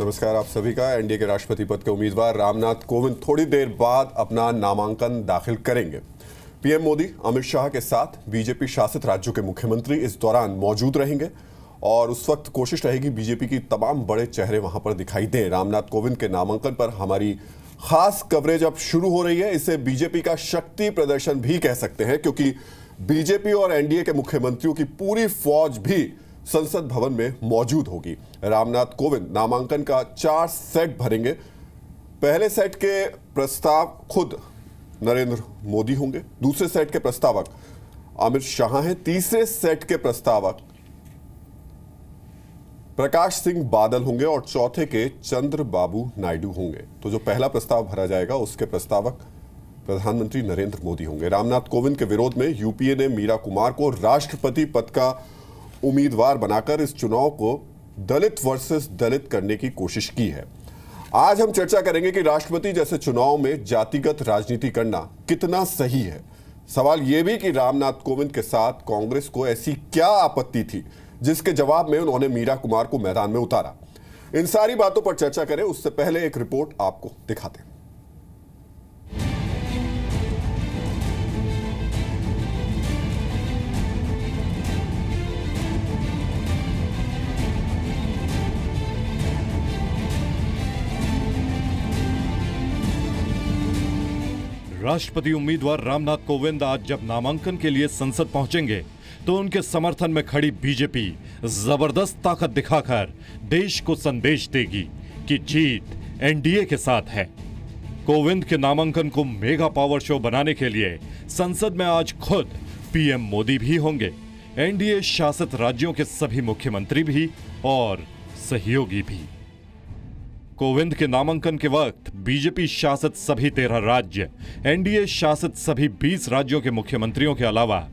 नमस्कार आप सभी का। एनडीए के राष्ट्रपति पद के उम्मीदवार रामनाथ कोविंद थोड़ी देर बाद अपना नामांकन दाखिल करेंगे। पीएम मोदी अमित शाह के साथ बीजेपी शासित राज्यों के मुख्यमंत्री इस दौरान मौजूद रहेंगे और उस वक्त कोशिश रहेगी बीजेपी की तमाम बड़े चेहरे वहां पर दिखाई दें। रामनाथ कोविंद के नामांकन पर हमारी खास कवरेज अब शुरू हो रही है। इसे बीजेपी का शक्ति प्रदर्शन भी कह सकते हैं, क्योंकि बीजेपी और एनडीए के मुख्यमंत्रियों की पूरी फौज भी संसद भवन में मौजूद होगी। रामनाथ कोविंद नामांकन का 4 सेट भरेंगे। पहले सेट के प्रस्ताव खुद नरेंद्र मोदी होंगे, दूसरे सेट के प्रस्तावक अमित शाह हैं, तीसरे सेट के प्रस्तावक प्रकाश सिंह बादल होंगे और चौथे के चंद्रबाबू नायडू होंगे। तो जो पहला प्रस्ताव भरा जाएगा उसके प्रस्तावक प्रधानमंत्री नरेंद्र मोदी होंगे। रामनाथ कोविंद के विरोध में यूपीए ने मीरा कुमार को राष्ट्रपति पद का उम्मीदवार बनाकर इस चुनाव को दलित वर्सेस दलित करने की कोशिश की है। आज हम चर्चा करेंगे कि राष्ट्रपति जैसे चुनाव में जातिगत राजनीति करना कितना सही है। सवाल यह भी कि रामनाथ कोविंद के साथ कांग्रेस को ऐसी क्या आपत्ति थी जिसके जवाब में उन्होंने मीरा कुमार को मैदान में उतारा। इन सारी बातों पर चर्चा करें उससे पहले एक रिपोर्ट आपको दिखाते हैं। राष्ट्रपति उम्मीदवार रामनाथ कोविंद आज जब नामांकन के लिए संसद पहुंचेंगे तो उनके समर्थन में खड़ी बीजेपी जबरदस्त ताकत दिखाकर देश को संदेश देगी कि जीत एनडीए के साथ है। कोविंद के नामांकन को मेगा पावर शो बनाने के लिए संसद में आज खुद पीएम मोदी भी होंगे, एनडीए शासित राज्यों के सभी मुख्यमंत्री भी और सहयोगी भी। कोविंद के नामांकन के वक्त बीजेपी शासित सभी 13 राज्य, एनडीए शासित सभी 20 राज्यों के मुख्यमंत्रियों के अलावा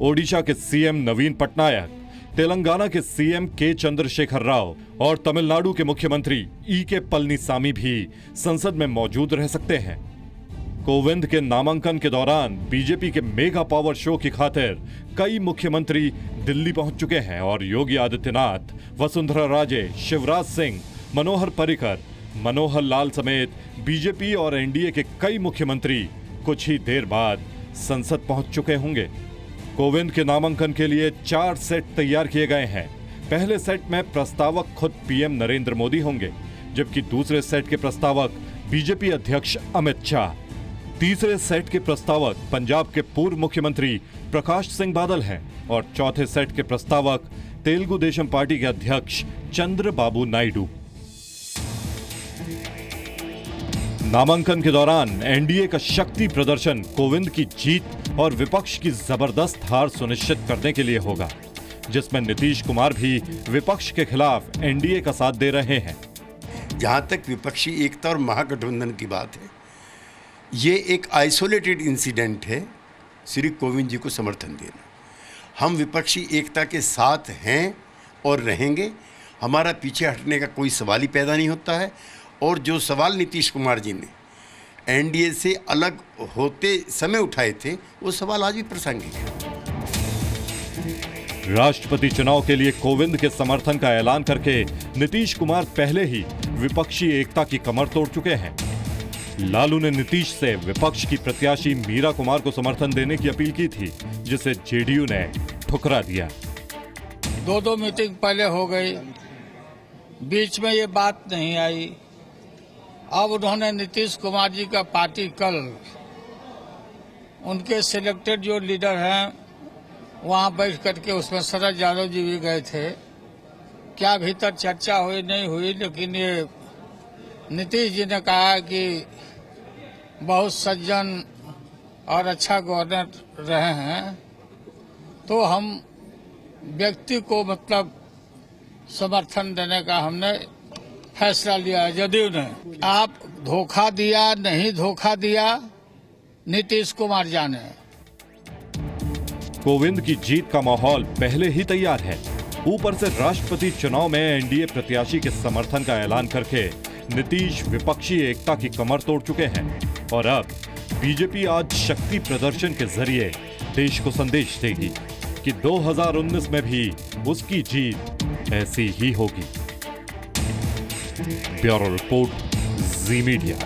ओडिशा के सीएम नवीन पटनायक, तेलंगाना के सीएम के चंद्रशेखर राव और तमिलनाडु के मुख्यमंत्री के पलनीसामी भी संसद में मौजूद रह सकते हैं। कोविंद के नामांकन के दौरान बीजेपी के मेगा पावर शो की खातिर कई मुख्यमंत्री दिल्ली पहुंच चुके हैं और योगी आदित्यनाथ, वसुंधरा राजे, शिवराज सिंह, मनोहर पर्रिकर, मनोहर लाल समेत बीजेपी और एनडीए के कई मुख्यमंत्री कुछ ही देर बाद संसद पहुंच चुके होंगे। कोविंद के नामांकन के लिए 4 सेट तैयार किए गए हैं। पहले सेट में प्रस्तावक खुद पीएम नरेंद्र मोदी होंगे, जबकि दूसरे सेट के प्रस्तावक बीजेपी अध्यक्ष अमित शाह, तीसरे सेट के प्रस्तावक पंजाब के पूर्व मुख्यमंत्री प्रकाश सिंह बादल हैं और चौथे सेट के प्रस्तावक तेलुगु देशम पार्टी के अध्यक्ष चंद्रबाबू नायडू। नामांकन के दौरान एनडीए का शक्ति प्रदर्शन कोविंद की जीत और विपक्ष की जबरदस्त हार सुनिश्चित करने के लिए होगा, जिसमें नीतीश कुमार भी विपक्ष के खिलाफ एनडीए का साथ दे रहे हैं। जहां तक विपक्षी एकता और महागठबंधन की बात है, ये एक आइसोलेटेड इंसिडेंट है श्री कोविंद जी को समर्थन देना। हम विपक्षी एकता के साथ हैं और रहेंगे। हमारा पीछे हटने का कोई सवाल ही पैदा नहीं होता है। और जो सवाल नीतीश कुमार जी ने एनडीए से अलग होते समय उठाए थे, वो सवाल आज भी प्रासंगिक है। राष्ट्रपति चुनाव के लिए कोविंद के समर्थन का ऐलान करके नीतीश कुमार पहले ही विपक्षी एकता की कमर तोड़ चुके हैं। लालू ने नीतीश से विपक्ष की प्रत्याशी मीरा कुमार को समर्थन देने की अपील की थी, जिसे जेडीयू ने ठुकरा दिया। 2 मीटिंग पहले हो गई, बीच में ये बात नहीं आई। अब उन्होंने नीतीश कुमार जी का पार्टी कल उनके सिलेक्टेड जो लीडर हैं वहां बैठ करके उसमें शरद यादव जी भी गए थे। क्या भीतर चर्चा हुई नहीं हुई, लेकिन ये नीतीश जी ने कहा कि बहुत सज्जन और अच्छा गवर्नर रहे हैं, तो हम व्यक्ति को मतलब समर्थन देने का हमने फैसला लिया है। जदयू ने आप धोखा दिया नहीं धोखा दिया, नीतीश कुमार जाने। कोविंद की जीत का माहौल पहले ही तैयार है। ऊपर से राष्ट्रपति चुनाव में एनडीए प्रत्याशी के समर्थन का ऐलान करके नीतीश विपक्षी एकता की कमर तोड़ चुके हैं और अब बीजेपी आज शक्ति प्रदर्शन के जरिए देश को संदेश देगी कि 2019 में भी उसकी जीत ऐसी ही होगी। ब्यूरो रिपोर्ट, जी मीडिया।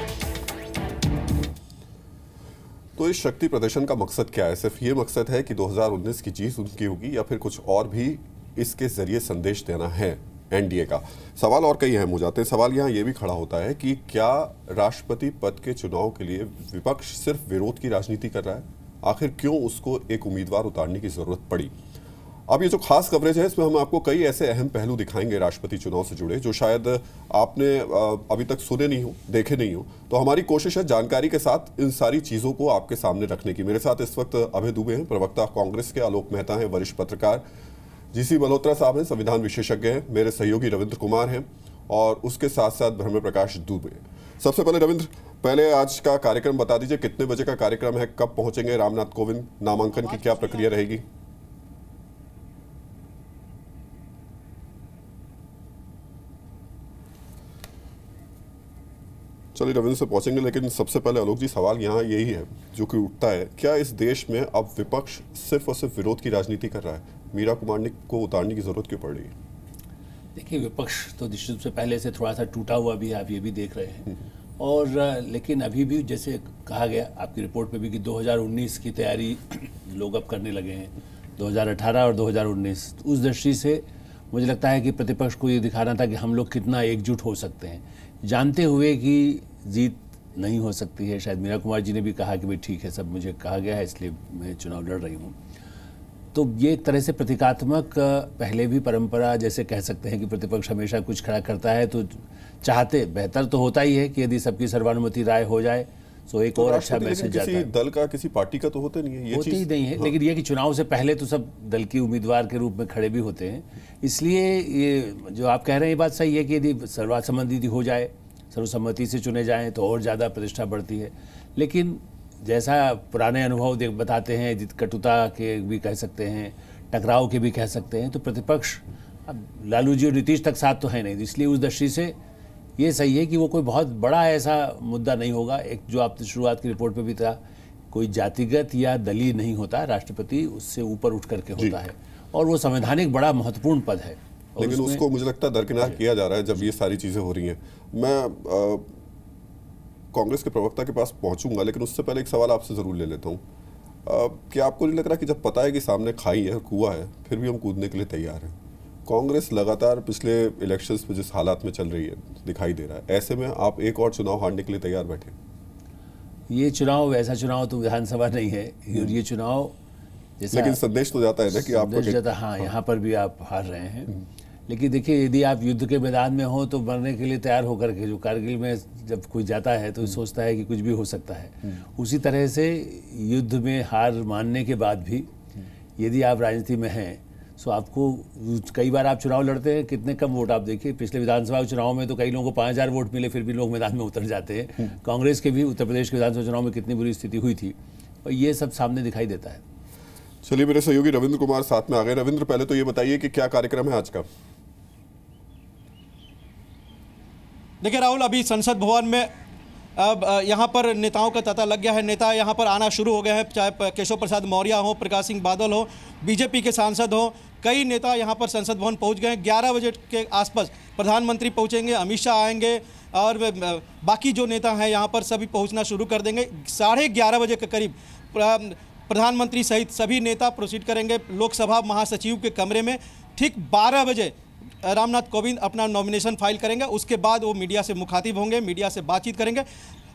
तो इस शक्ति प्रदर्शन का मकसद क्या है? सिर्फ ये मकसद है कि 2019 की जीत उनकी होगी या फिर कुछ और भी इसके जरिए संदेश देना है एनडीए का? सवाल और कई अहम हो जाते हैं। सवाल यहाँ ये भी खड़ा होता है कि क्या राष्ट्रपति पद के चुनाव के लिए विपक्ष सिर्फ विरोध की राजनीति कर रहा है? आखिर क्यों उसको एक उम्मीदवार उतारने की जरूरत पड़ी? अब ये जो खास कवरेज है इसमें हम आपको कई ऐसे अहम पहलू दिखाएंगे राष्ट्रपति चुनाव से जुड़े जो शायद आपने अभी तक सुने नहीं हो, देखे नहीं हो। तो हमारी कोशिश है जानकारी के साथ इन सारी चीजों को आपके सामने रखने की। मेरे साथ इस वक्त अभय दुबे हैं, प्रवक्ता कांग्रेस के, आलोक मेहता हैं, वरिष्ठ पत्रकार, जीसी मल्होत्रा साहब हैं, संविधान विशेषज्ञ हैं, मेरे सहयोगी रविंद्र कुमार हैं और उसके साथ साथ ब्रह्म प्रकाश दुबे। सबसे पहले रविंद्र, पहले आज का कार्यक्रम बता दीजिए, कितने बजे का कार्यक्रम है, कब पहुंचेंगे रामनाथ कोविंद, नामांकन की क्या प्रक्रिया रहेगी? चलिए रविंद्र से पहुंचेंगे, लेकिन सबसे पहले आलोक जी, सवाल यहाँ यही है जो कि उठता है, क्या इस देश में अब विपक्ष सिर्फ और सिर्फ विरोध की राजनीति कर रहा है? मीरा कुमार को उतारने की जरूरत क्यों पड़ रही है? देखिए, विपक्ष तो निश्चित रूप से पहले से थोड़ा सा टूटा हुआ भी है, आप ये भी देख रहे हैं। और लेकिन अभी भी जैसे कहा गया आपकी रिपोर्ट में भी कि 2019 की तैयारी लोग अब करने लगे हैं, 2018 और 2019। उस दृष्टि से मुझे लगता है कि प्रतिपक्ष को ये दिखाना था कि हम लोग कितना एकजुट हो सकते हैं, जानते हुए कि जीत नहीं हो सकती है। शायद मीरा कुमार जी ने भी कहा कि भाई ठीक है, सब मुझे कहा गया है इसलिए मैं चुनाव लड़ रही हूँ। तो ये एक तरह से प्रतीकात्मक पहले भी परंपरा जैसे कह सकते हैं कि प्रतिपक्ष हमेशा कुछ खड़ा करता है, तो चाहते बेहतर तो होता ही है कि यदि सबकी सर्वानुमति राय हो जाए तो एक और अच्छा मैसेज जाता है। दल का, किसी पार्टी का तो होते नहीं है, ये होती ही नहीं है। हाँ। लेकिन ये कि चुनाव से पहले तो सब दल के उम्मीदवार के रूप में खड़े भी होते हैं। इसलिए ये जो आप कह रहे हैं ये बात सही है कि यदि सर्वसम्मति हो जाए, सर्वसम्मति से चुने जाएं तो और ज़्यादा प्रतिष्ठा बढ़ती है। लेकिन जैसा पुराने अनुभव बताते हैं, कटुता के भी कह सकते हैं, टकराव के भी कह सकते हैं, तो प्रतिपक्ष अब लालू जी और नीतीश तक साथ तो है नहीं, इसलिए उस दृष्टि से ये सही है कि वो कोई बहुत बड़ा ऐसा मुद्दा नहीं होगा। एक जो आप शुरुआत की रिपोर्ट पे भी था, कोई जातिगत या दलीय नहीं होता, राष्ट्रपति उससे ऊपर उठ करके होता है और वो संवैधानिक बड़ा महत्वपूर्ण पद है। लेकिन उसको मुझे लगता है दरकिनार किया जा रहा है जब ये सारी चीजें हो रही हैं। मैं कांग्रेस के प्रवक्ता के पास पहुंचूंगा, लेकिन उससे पहले एक सवाल आपसे जरूर ले लेता हूँ। क्या आपको नहीं लग रहा कि जब पता है कि सामने खाई है, कुआं है, फिर भी हम कूदने के लिए तैयार हैं? कांग्रेस लगातार पिछले इलेक्शंस में जिस हालात में चल रही है दिखाई दे रहा है, ऐसे में आप एक और चुनाव हारने के लिए तैयार बैठे? ये चुनाव वैसा चुनाव तो विधानसभा नहीं है, और ये चुनाव जैसा, लेकिन संदेश तो जाता है ना कि आपको, हाँ, यहाँ पर भी आप हार रहे हैं। लेकिन देखिए, यदि आप युद्ध के मैदान में हो तो मरने के लिए तैयार होकर के, जो कारगिल में जब कोई जाता है तो सोचता है कि कुछ भी हो सकता है, उसी तरह से युद्ध में हार मानने के बाद भी यदि आप राजनीति में हैं तो आपको, कई बार आप चुनाव लड़ते हैं, कितने कम वोट आप देखिए, पिछले विधानसभा चुनाव में तो कई लोगों को 5000 वोट मिले, फिर भी लोग मैदान में उतर जाते हैं। कांग्रेस के भी उत्तर प्रदेश के विधानसभा चुनाव में कितनी बुरी स्थिति हुई थी, और ये सब सामने दिखाई देता है। चलिए, मेरे सहयोगी रविंद्र कुमार साथ में आ गए। रविंद्र, पहले तो ये बताइए कि क्या कार्यक्रम है आज का? देखिए राहुल, अभी संसद भवन में अब यहाँ पर नेताओं का तांता लग गया है। नेता यहाँ पर आना शुरू हो गए हैं, चाहे केशव प्रसाद मौर्य हो, प्रकाश सिंह बादल हो, बीजेपी के सांसद हो, कई नेता यहाँ पर संसद भवन पहुँच गए हैं। 11 बजे के आसपास प्रधानमंत्री पहुँचेंगे, अमित शाह आएंगे और बाकी जो नेता हैं यहाँ पर सभी पहुँचना शुरू कर देंगे। 11:30 बजे के करीब प्रधानमंत्री सहित सभी नेता प्रोसीड करेंगे लोकसभा महासचिव के कमरे में। ठीक 12 बजे रामनाथ कोविंद अपना नॉमिनेशन फाइल करेंगे। उसके बाद वो मीडिया से मुखातिब होंगे, मीडिया से बातचीत करेंगे,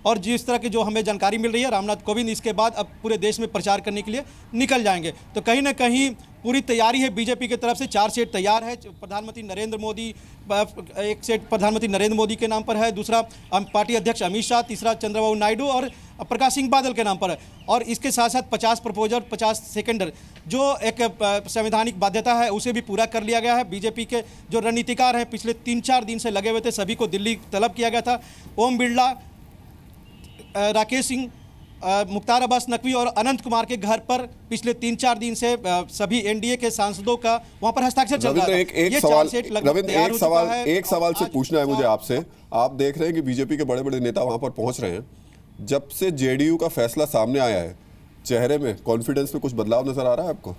और जिस तरह की जो हमें जानकारी मिल रही है, रामनाथ कोविंद इसके बाद अब पूरे देश में प्रचार करने के लिए निकल जाएंगे। तो कहीं ना कहीं पूरी तैयारी है बीजेपी की तरफ से। 4 सेट तैयार है। प्रधानमंत्री नरेंद्र मोदी, एक सेट प्रधानमंत्री नरेंद्र मोदी के नाम पर है, दूसरा पार्टी अध्यक्ष अमित शाह, तीसरा चंद्रबाबू नायडू और प्रकाश सिंह बादल के नाम पर है। और इसके साथ साथ 50 प्रपोजल, 50 सेकेंडर, जो एक संवैधानिक बाध्यता है उसे भी पूरा कर लिया गया है। बीजेपी के जो रणनीतिकार हैं पिछले 3-4 दिन से लगे हुए थे, सभी को दिल्ली तलब किया गया था। ओम बिरला, राकेश सिंह, मुख्तार अब्बास नकवी और अनंत कुमार के घर पर पिछले 3-4 दिन से सभी एनडीए के सांसदों का वहां पर हस्ताक्षर चल रहा है। एक सवाल से पूछना है मुझे आपसे। आप देख रहे हैं कि बीजेपी के बड़े बड़े नेता वहां पर पहुंच रहे हैं। जब से जेडीयू का फैसला सामने आया है, चेहरे में, कॉन्फिडेंस में कुछ बदलाव नजर आ रहा है आपको?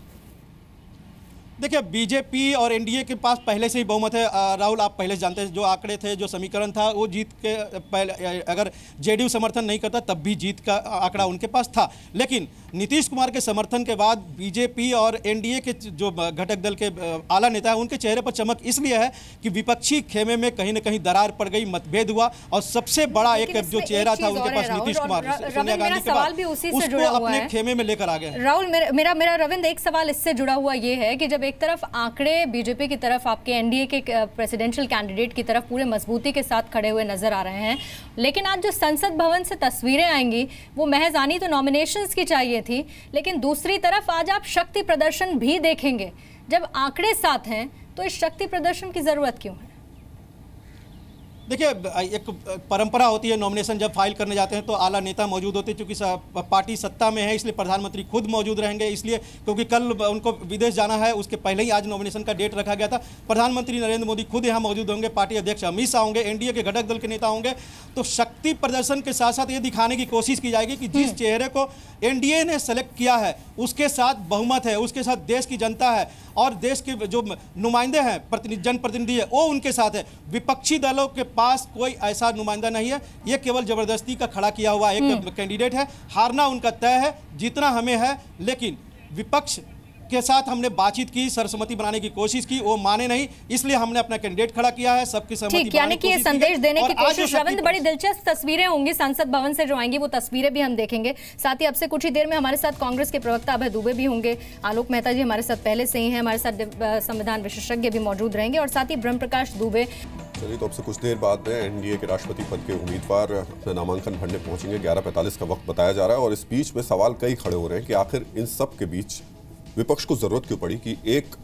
देखिए, बीजेपी और एनडीए के पास पहले से ही बहुमत है। राहुल, आप पहले से जानते हैं जो आंकड़े थे, जो समीकरण था, वो जीत के पहले अगर जेडीयू समर्थन नहीं करता तब भी जीत का आंकड़ा उनके पास था। लेकिन नीतीश कुमार के समर्थन के बाद बीजेपी और एनडीए के जो घटक दल के आला नेता हैं, उनके चेहरे पर चमक इसलिए है कि विपक्षी खेमे में कहीं ना कहीं दरार पड़ गई, मतभेद हुआ, और सबसे बड़ा एक जो चेहरा था उनके पास नीतीश कुमार, सोनिया गांधी के बाद, उसको अपने खेमे में लेकर आ गए। राहुल, मेरा रविंद्र एक सवाल इससे जुड़ा हुआ ये है कि जब एक तरफ आंकड़े बीजेपी की तरफ, आपके एनडीए के प्रेसिडेंशियल कैंडिडेट की तरफ पूरे मजबूती के साथ खड़े हुए नजर आ रहे हैं, लेकिन आज जो संसद भवन से तस्वीरें आएंगी वो महज आनी तो नॉमिनेशंस की चाहिए थी, लेकिन दूसरी तरफ आज आप शक्ति प्रदर्शन भी देखेंगे। जब आंकड़े साथ हैं तो इस शक्ति प्रदर्शन की जरूरत क्यों है? देखिए, एक परंपरा होती है, नॉमिनेशन जब फाइल करने जाते हैं तो आला नेता मौजूद होते हैं, क्योंकि पार्टी सत्ता में है इसलिए प्रधानमंत्री खुद मौजूद रहेंगे, इसलिए क्योंकि कल उनको विदेश जाना है, उसके पहले ही आज नॉमिनेशन का डेट रखा गया था। प्रधानमंत्री नरेंद्र मोदी खुद यहाँ मौजूद होंगे, पार्टी अध्यक्ष अमित शाह होंगे, एनडीए के घटक दल के नेता होंगे। तो शक्ति प्रदर्शन के साथ साथ ये दिखाने की कोशिश की जाएगी कि जिस चेहरे को एनडीए ने सेलेक्ट किया है उसके साथ बहुमत है, उसके साथ देश की जनता है और देश के जो नुमाइंदे हैं, जनप्रतिनिधि है, वो उनके साथ है। विपक्षी दलों के पास कोई ऐसा नुमाइंदा नहीं है, ये केवल जबरदस्ती का खड़ा किया हुआ एक कैंडिडेट है। हारना उनका तय है, जीतना हमें है, लेकिन विपक्ष के साथ हमने बातचीत की, सरसमति बनाने की कोशिश की, वो माने नहीं, इसलिए हमने अपना कैंडिडेट खड़ा किया है, सबकी सहमति ठीक, यानी कि ये संदेश देने की कोशिश। रविंद्र, बड़ी दिलचस्प तस्वीरें होंगी संसद भवन से जो आएंगी, वो तस्वीरें भी हम देखेंगे। साथ ही अब से कुछ ही देर में हमारे साथ कांग्रेस के प्रवक्ता अभय दुबे भी होंगे, आलोक मेहता जी हमारे साथ पहले से ही हैं, हमारे साथ संविधान विशेषज्ञ भी मौजूद रहेंगे, और साथ ही ब्रह्म प्रकाश दुबे। चलिए, तो अब से कुछ देर बाद में एनडीए के राष्ट्रपति पद के उम्मीदवार अपना नामांकन भरने पहुंचेंगे। 11:45 का वक्त बताया जा रहा है, और इस बीच में सवाल कई खड़े हो रहे हैं कि आखिर इन सब के बीच विपक्ष को जरूरत क्यों पड़ी कि एक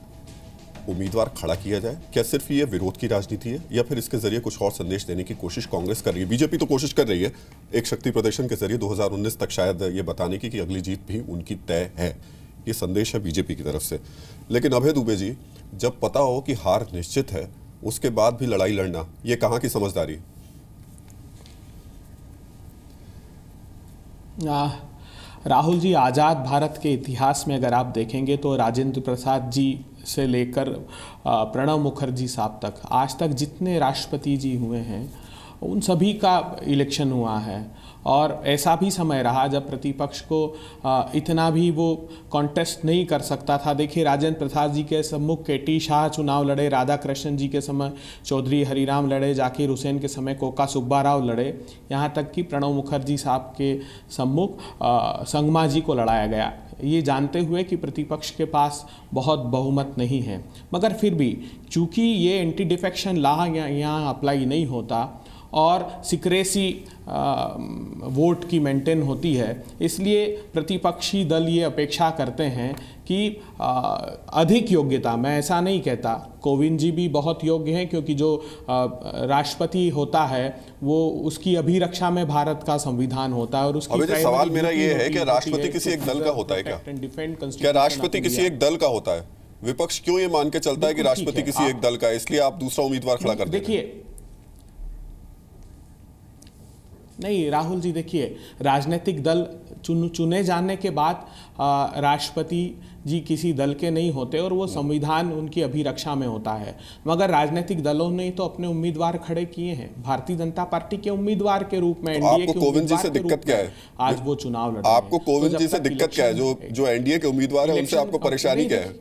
उम्मीदवार खड़ा किया जाए? क्या सिर्फ ये विरोध की राजनीति है, या फिर इसके जरिए कुछ और संदेश देने की कोशिश कांग्रेस कर रही है? बीजेपी तो कोशिश कर रही है एक शक्ति प्रदर्शन के जरिए 2019 तक शायद ये बताने की कि अगली जीत भी उनकी तय है। ये संदेश है बीजेपी की तरफ से। लेकिन अभय दुबे जी, जब पता हो कि हार निश्चित है उसके बाद भी लड़ाई लड़ना, ये कहां की समझदारी? राहुल जी, आज़ाद भारत के इतिहास में अगर आप देखेंगे तो राजेंद्र प्रसाद जी से लेकर प्रणब मुखर्जी साहब तक, आज तक जितने राष्ट्रपति जी हुए हैं उन सभी का इलेक्शन हुआ है। और ऐसा भी समय रहा जब प्रतिपक्ष को इतना भी वो कॉन्टेस्ट नहीं कर सकता था। देखिए, राजेंद्र प्रसाद जी के सम्मुख केटी शाह चुनाव लड़े, राधा कृष्णन जी के समय चौधरी हरिराम लड़े, जाकिर हुसैन के समय कोका सुब्बा राव लड़े, यहाँ तक कि प्रणब मुखर्जी साहब के सम्मुख संगमा जी को लड़ाया गया, ये जानते हुए कि प्रतिपक्ष के पास बहुत बहुमत नहीं है। मगर फिर भी चूँकि ये एंटी डिफेक्शन लॉ यहाँ अप्लाई नहीं होता और सिक्रेसी वोट की मेंटेन होती है, इसलिए प्रतिपक्षी दल ये अपेक्षा करते हैं कि अधिक योग्यता, मैं ऐसा नहीं कहता, कोविंद जी भी बहुत योग्य हैं, क्योंकि जो राष्ट्रपति होता है वो उसकी अभिरक्षा में भारत का संविधान होता है और उसकी सवाल मेरा ये है कि राष्ट्रपति किसी एक दल का होता है क्या राष्ट्रपति किसी एक दल का होता है? विपक्ष क्यों ये मान के चलता है कि राष्ट्रपति किसी एक दल का है, इसलिए आप दूसरा उम्मीदवार खड़ा कर देते हैं? देखिए, नहीं राहुल जी, देखिए, राजनीतिक दल चुने जाने के बाद राष्ट्रपति जी किसी दल के नहीं होते और वो संविधान उनकी अभिरक्षा में होता है। मगर राजनीतिक दलों ने तो अपने उम्मीदवार खड़े किए हैं, भारतीय जनता पार्टी के उम्मीदवार के रूप में, एनडीए के कोविंद जी से दिक्कत क्या है? आज वो चुनाव लड़, आपको कोविंद जी से दिक्कत क्या है? जो एनडीए के उम्मीदवार है उनसे आपको परेशानी क्या है?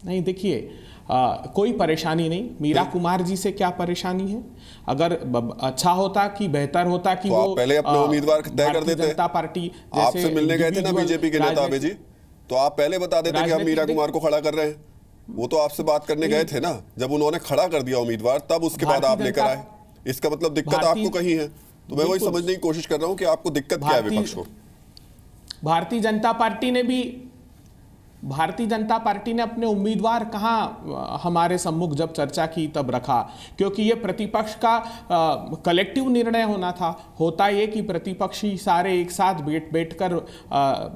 नहीं, देखिए, कोई परेशानी नहीं। मीरा कुमार जी से क्या परेशानी है? अगर अच्छा होता कि बेहतर होता कि तो वो पहले अपने उम्मीदवार तय कर देते। जनता पार्टी आपसे मिलने गए थे ना बीजेपी के नेता अभय जी, तो आप पहले बता देते कि हम मीरा कुमार को खड़ा कर रहे हैं। वो तो आपसे बात करने गए थे ना, जब उन्होंने खड़ा कर दिया उम्मीदवार, तब उसके बाद आप लेकर आए। इसका मतलब दिक्कत आपको कहीं है। तो मैं वही समझने की कोशिश कर रहा हूं कि आपको दिक्कत क्या है विपक्ष को। भारतीय जनता पार्टी ने भी भारतीय जनता पार्टी ने अपने उम्मीदवार कहाँ हमारे सम्मुख जब चर्चा की तब रखा, क्योंकि ये प्रतिपक्ष का कलेक्टिव निर्णय होना था। होता ये कि प्रतिपक्षी सारे एक साथ बैठकर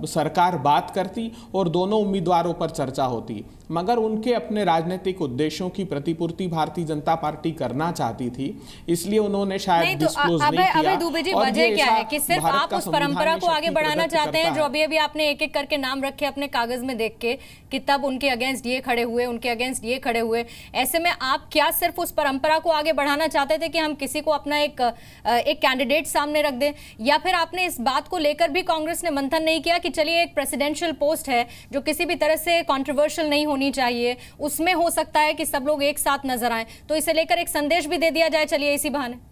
सरकार बात करती और दोनों उम्मीदवारों पर चर्चा होती, मगर उनके अपने राजनीतिक उद्देश्यों की प्रतिपूर्ति भारतीय जनता पार्टी करना चाहती थी, इसलिए उन्होंने शायद डिस्क्लोज नहीं किया। अभय दुबे जी, वजह क्या है कि सिर्फ आप उस परंपरा को आगे बढ़ाना चाहते हैं जो अभी आपने एक एक करके नाम रखे अपने कागज में देख के कि तब उनके अगेंस्ट ये खड़े हुए, उनके अगेंस्ट ये खड़े हुए। ऐसे में आप क्या सिर्फ उस परंपरा को आगे बढ़ाना चाहते थे कि हम किसी को अपना एक कैंडिडेट सामने रख दें, या फिर आपने इस बात को लेकर भी कांग्रेस ने मंथन नहीं किया कि चलिए एक प्रेसिडेंशियल पोस्ट है जो किसी भी तरह से कंट्रोवर्शियल नहीं होनी चाहिए, उसमें हो सकता है कि सब लोग एक साथ नजर आए, तो इसे लेकर एक संदेश भी दे दिया जाए चलिए इसी बहाने?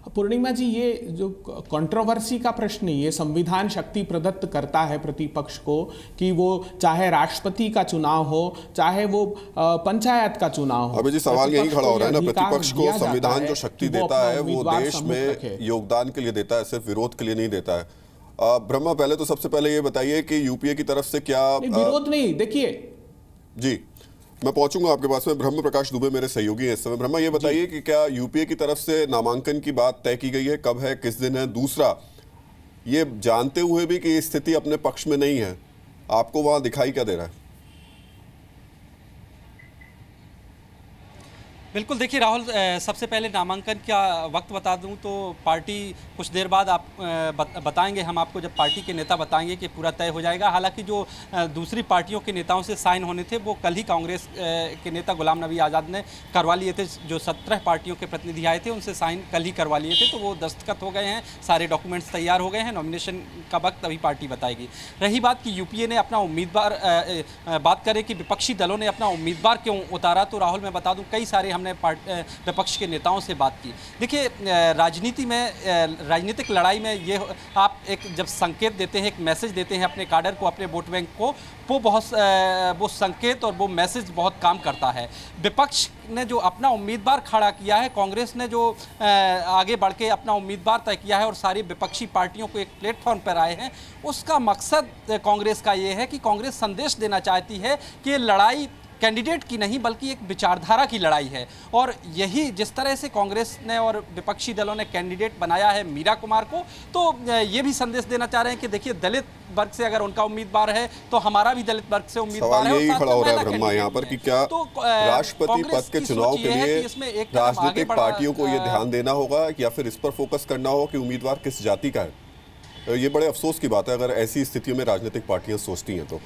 पूर्णिमा जी, ये जो कंट्रोवर्सी का प्रश्न है, ये संविधान शक्ति प्रदत्त करता है प्रतिपक्ष को कि वो चाहे राष्ट्रपति का चुनाव हो, चाहे वो पंचायत का चुनाव हो। अभी जी सवाल यही खड़ा हो रहा है ना, प्रतिपक्ष को संविधान जो शक्ति देता है वो देश में योगदान के लिए देता है, सिर्फ विरोध के लिए नहीं देता है। ब्रह्मा, पहले तो सबसे पहले ये बताइए कि यूपीए की तरफ से क्या विरोध नहीं, देखिए जी मैं पहुंचूंगा आपके पास में। ब्रह्म प्रकाश दुबे मेरे सहयोगी हैं इस समय। ब्रह्मा, ये बताइए कि क्या यूपीए की तरफ से नामांकन की बात तय की गई है, कब है, किस दिन है? दूसरा, ये जानते हुए भी कि स्थिति अपने पक्ष में नहीं है, आपको वहां दिखाई क्या दे रहा है? बिल्कुल, देखिए राहुल, सबसे पहले नामांकन का वक्त बता दूं तो पार्टी कुछ देर बाद आप बताएंगे, हम आपको जब पार्टी के नेता बताएंगे कि पूरा तय हो जाएगा। हालांकि जो दूसरी पार्टियों के नेताओं से साइन होने थे वो कल ही कांग्रेस के नेता गुलाम नबी आज़ाद ने करवा लिए थे। जो 17 पार्टियों के प्रतिनिधि आए थे उनसे साइन कल ही करवा लिए थे, तो वो दस्तखत हो गए हैं, सारे डॉक्यूमेंट्स तैयार हो गए हैं। नॉमिनेशन का वक्त अभी पार्टी बताएगी। रही बात कि यूपीए ने अपना उम्मीदवार, बात करें कि विपक्षी दलों ने अपना उम्मीदवार क्यों उतारा, तो राहुल मैं बता दूँ कई सारे हमने विपक्ष के नेताओं से बात की। देखिए, राजनीति में, राजनीतिक लड़ाई में ये आप एक जब संकेत देते हैं, एक मैसेज देते हैं अपने कैडर को, अपने वोट बैंक को, वो संकेत और वो मैसेज बहुत काम करता है। विपक्ष ने जो अपना उम्मीदवार खड़ा किया है, कांग्रेस ने जो आगे बढ़ के अपना उम्मीदवार तय किया है और सारी विपक्षी पार्टियों को एक प्लेटफॉर्म पर आए हैं, उसका मकसद कांग्रेस का ये है कि कांग्रेस संदेश देना चाहती है कि ये लड़ाई कैंडिडेट की नहीं बल्कि एक विचारधारा की लड़ाई है। और यही जिस तरह से कांग्रेस ने और विपक्षी दलों ने कैंडिडेट बनाया है मीरा कुमार को, तो ये भी संदेश देना चाह रहे हैं कि देखिए, दलित वर्ग से अगर उनका उम्मीदवार है तो हमारा भी दलित वर्ग से उम्मीदवार है। यही खड़ा हो रहा है ब्रह्मा यहाँ पर कि क्या राष्ट्रपति पद के चुनाव के लिए राजनीतिक पार्टियों को ये ध्यान देना होगा या फिर इस पर फोकस करना होगा कि उम्मीदवार किस जाति का है? ये बड़े अफसोस की बात है अगर ऐसी स्थितियों में राजनीतिक पार्टियां सोचती हैं तो।